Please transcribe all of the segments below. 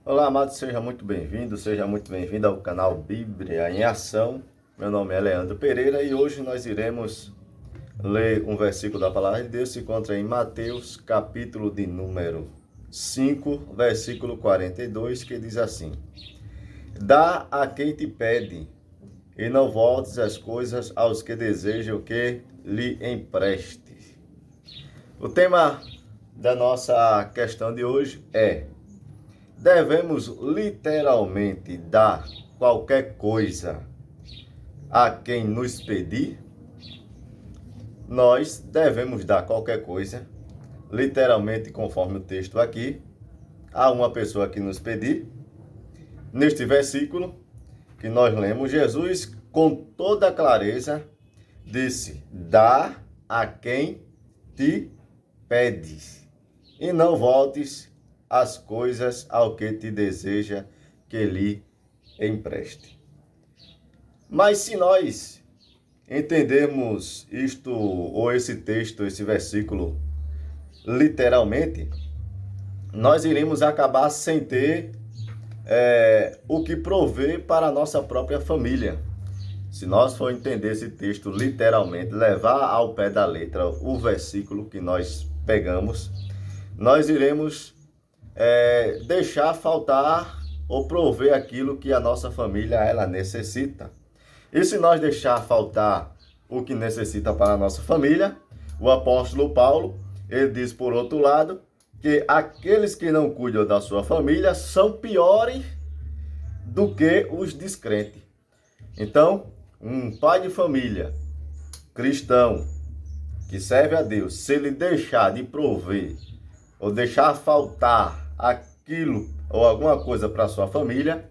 Olá, amados, seja muito bem-vindo ao canal Bíblia em Ação. Meu nome é Leandro Pereira e hoje nós iremos ler um versículo da Palavra de Deus que se encontra em Mateus, capítulo de número 5, versículo 42, que diz assim: Dá a quem te pede, e não voltes as coisas aos que desejam que lhe empreste. O tema da nossa questão de hoje é: devemos literalmente dar qualquer coisa a quem nos pedir? Nós devemos dar qualquer coisa, literalmente, conforme o texto aqui, a uma pessoa que nos pedir. Neste versículo que nós lemos, Jesus, com toda clareza, disse: dá a quem te pedes, e não voltes as coisas ao que te deseja que lhe empreste. Mas se nós entendermos isto, ou esse texto, esse versículo, literalmente, nós iremos acabar sem ter o que prover para a nossa própria família. Se nós for entender esse texto literalmente, levar ao pé da letra o versículo que nós pegamos, nós iremos deixar faltar ou prover aquilo que a nossa família ela necessita. E se nós deixar faltar o que necessita para a nossa família, o apóstolo Paulo, ele diz por outro lado, que aqueles que não cuidam da sua família são piores do que os descrentes. Então, um pai de família cristão que serve a Deus, se ele deixar de prover ou deixar faltar aquilo ou alguma coisa para sua família,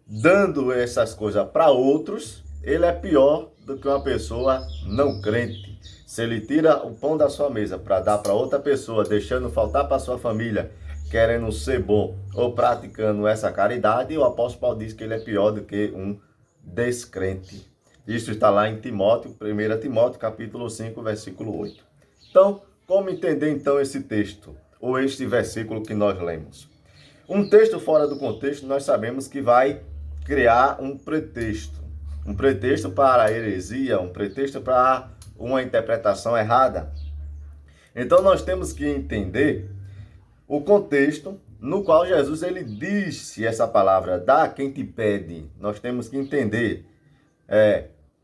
dando essas coisas para outros, ele é pior do que uma pessoa não crente. Se ele tira o pão da sua mesa para dar para outra pessoa, deixando faltar para sua família, querendo ser bom ou praticando essa caridade, o apóstolo Paulo diz que ele é pior do que um descrente. Isso está lá em Timóteo, 1 Timóteo, capítulo 5, versículo 8. Então, como entender então esse texto, ou este versículo que nós lemos? Um texto fora do contexto, nós sabemos que vai criar um pretexto para a heresia, um pretexto para uma interpretação errada. Então, nós temos que entender o contexto no qual Jesus ele disse essa palavra, dá a quem te pede. Nós temos que entender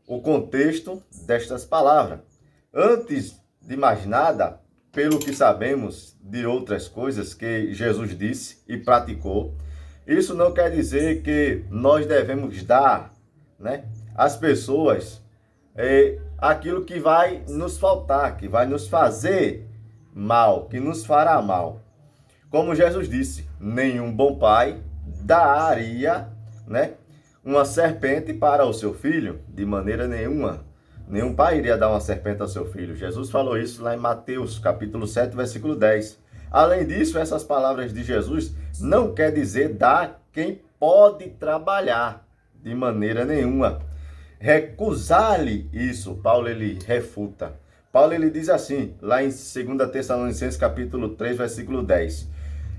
o contexto destas palavras. Antes de mais nada, pelo que sabemos de outras coisas que Jesus disse e praticou, isso não quer dizer que nós devemos dar, às pessoas aquilo que vai nos faltar, que vai nos fazer mal, que nos fará mal. Como Jesus disse, nenhum bom pai daria, uma serpente para o seu filho, de maneira nenhuma. Nenhum pai iria dar uma serpente ao seu filho. Jesus falou isso lá em Mateus, capítulo 7, versículo 10. Além disso, essas palavras de Jesus não quer dizer dar quem pode trabalhar, de maneira nenhuma. Recusar-lhe isso, Paulo ele refuta. Paulo ele diz assim, lá em 2 Tessalonicenses, capítulo 3, versículo 10.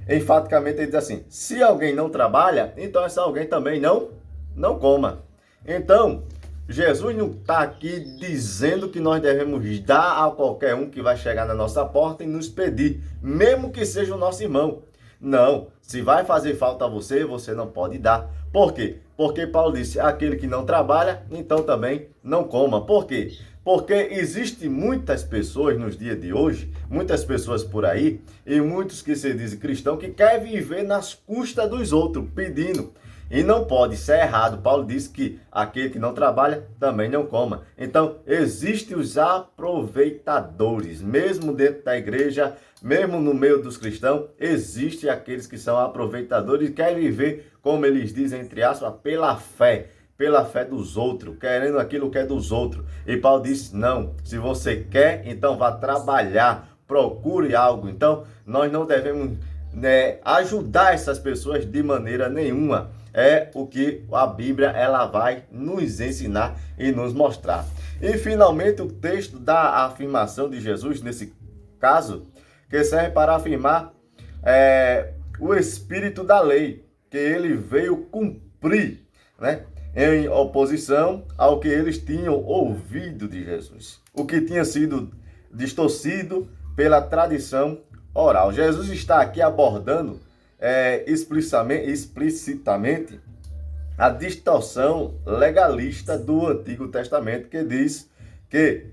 Enfaticamente ele diz assim: se alguém não trabalha, então esse alguém também não coma. Então, Jesus não está aqui dizendo que nós devemos dar a qualquer um que vai chegar na nossa porta e nos pedir, mesmo que seja o nosso irmão. Não, se vai fazer falta a você, você não pode dar. Por quê? Porque Paulo disse, aquele que não trabalha, então também não coma. Por quê? Porque existem muitas pessoas nos dias de hoje, muitas pessoas por aí, e muitos que se dizem cristãos, que querem viver nas custas dos outros, pedindo. E não pode, isso é errado. Paulo diz que aquele que não trabalha também não coma. Então, existem os aproveitadores. Mesmo dentro da igreja, mesmo no meio dos cristãos, existem aqueles que são aproveitadores e querem viver, como eles dizem, entre aspas, pela fé dos outros, querendo aquilo que é dos outros. E Paulo diz, não, se você quer, então vá trabalhar, procure algo. Então, nós não devemos ajudar essas pessoas de maneira nenhuma. É o que a Bíblia ela vai nos ensinar e nos mostrar. E finalmente o texto da afirmação de Jesus, nesse caso, que serve para afirmar o espírito da lei, que ele veio cumprir, né? Em oposição ao que eles tinham ouvido de Jesus, o que tinha sido distorcido pela tradição oral. Jesus está aqui abordando explicitamente a distorção legalista do Antigo Testamento, que diz que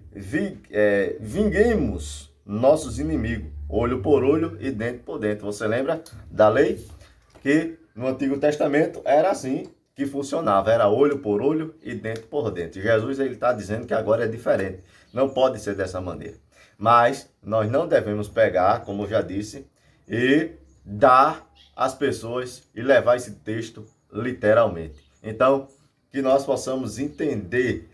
vinguemos nossos inimigos, olho por olho e dente por dente. Você lembra da lei? Que no Antigo Testamento era assim que funcionava, era olho por olho e dente por dente. Jesus está dizendo que agora é diferente, não pode ser dessa maneira. Mas nós não devemos pegar, como eu já disse, e dar às pessoas e levar esse texto literalmente. Então, que nós possamos entender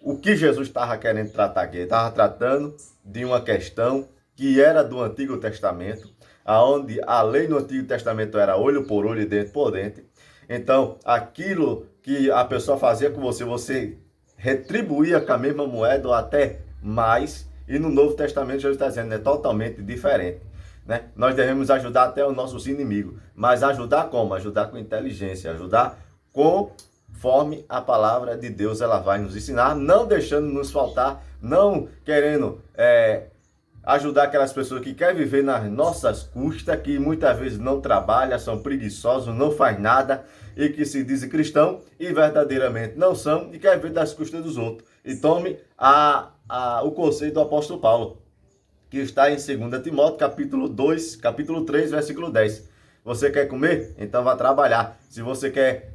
o que Jesus estava querendo tratar aqui. Ele estava tratando de uma questão que era do Antigo Testamento, onde a lei no Antigo Testamento era olho por olho e dente por dente. Então, aquilo que a pessoa fazia com você, você retribuía com a mesma moeda ou até mais. E no Novo Testamento, Jesus está dizendo, é totalmente diferente. Né? Nós devemos ajudar até os nossos inimigos. Mas ajudar como? Ajudar com inteligência, ajudar conforme a palavra de Deus ela vai nos ensinar, não deixando nos faltar, não querendo ajudar aquelas pessoas que querem viver nas nossas custas, que muitas vezes não trabalham, são preguiçosos, não faz nada e que se dizem cristão e verdadeiramente não são e querem viver das custas dos outros. E tome o conselho do apóstolo Paulo, que está em 2 Timóteo, capítulo 3, versículo 10. Você quer comer? Então vá trabalhar. Se você quer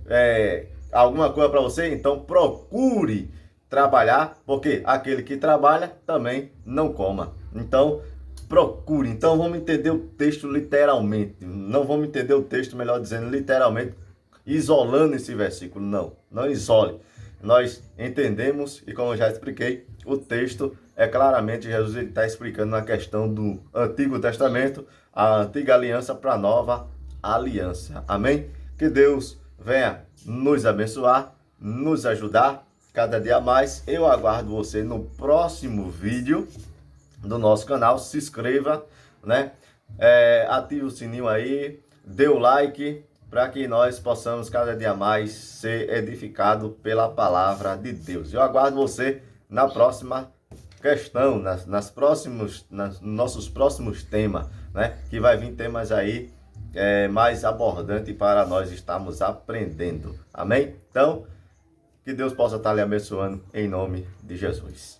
alguma coisa para você, então procure trabalhar, porque aquele que trabalha também não coma. Então, procure. Então, vamos entender o texto literalmente. Não vamos entender o texto, melhor dizendo, literalmente, isolando esse versículo. Não isole. Nós entendemos, e como eu já expliquei, o texto é claramente, Jesus está explicando na questão do Antigo Testamento, a antiga aliança para a nova aliança. Amém? Que Deus venha nos abençoar, nos ajudar cada dia mais. Eu aguardo você no próximo vídeo do nosso canal. Se inscreva, né? Ative o sininho aí, dê o like, para que nós possamos cada dia mais ser edificados pela palavra de Deus. Eu aguardo você na próxima questão, nos nossos próximos temas, né? Que vai vir temas aí mais abordantes para nós estarmos aprendendo. Amém? Então, que Deus possa estar lhe abençoando em nome de Jesus.